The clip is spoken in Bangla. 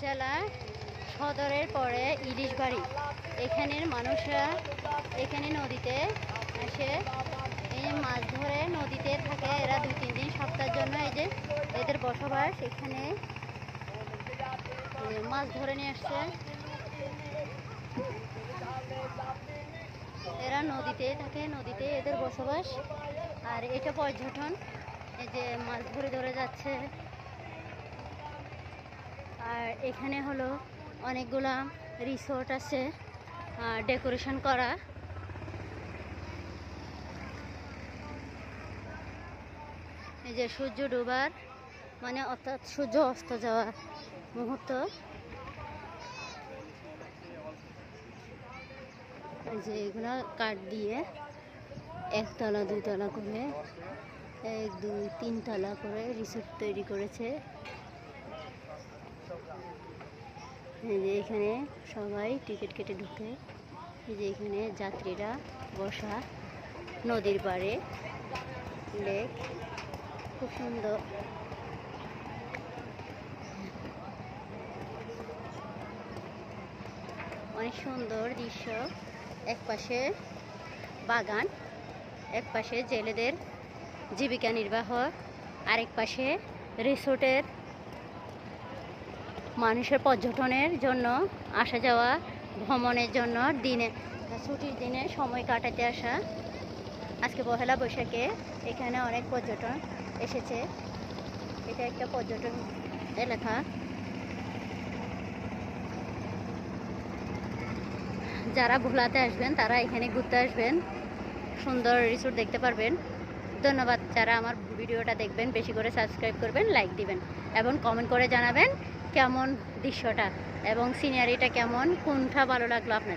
উপজেলা সদরের পরে ইলিশ বাড়ি। এখানের মানুষরা এখানে নদীতে এসে এই মাছ ধরে নদীতে থাকে। এরা 2-3 দিন সপ্তাহের জন্য এই যে এদের বসবাস। এখানে মাছ ধরে নিয়ে আসছে। এরা নদীতে থাকে, নদীতে এদের বসবাস। আর এটা পর্যটন, এই যে মাছ ধরে ধরে যাচ্ছে। আর এখানে হলো অনেকগুলা রিসোর্ট আছে ডেকোরেশন করা। এই যে সূর্য ডোবার মানে অর্থাৎ সূর্য অস্ত যাওয়ার মুহূর্ত। এই যে এগুলা কাঠ দিয়ে 1 তলা 2 তলা করে 1 2 3 তলা করে রিসোর্ট তৈরি করেছে। এই যে এখানে সবাই টিকিট কেটে ঢুকে। এই যে এখানে যাত্রীরা বসা নদীর পাড়ে লেক, খুব সুন্দর। অনেক সুন্দর দৃশ্য। এক পাশে বাগান, এক পাশে জেলেদের জীবিকা নির্বাহ, আরেক পাশে রিসোর্টের মানুষের পর্যটনের জন্য আসা যাওয়া, ভ্রমণের জন্য দিনে ছুটির দিনে সময় কাটাতে আসা। আজকে পহেলা বৈশাখে এখানে অনেক পর্যটন এসেছে। এটা একটা পর্যটন এলাকা। যারা ভোলাতে আসবেন তারা এখানে ঘুরতে আসবেন, সুন্দর রিসোর্ট দেখতে পারবেন। ধন্যবাদ। যারা আমার ভিডিওটা দেখবেন বেশি করে সাবস্ক্রাইব করবেন, লাইক দিবেন এবং কমেন্ট করে জানাবেন কেমন দৃশ্যটা এবং সিনারিটা কেমন, কোনটা ভালো লাগলো আপনার।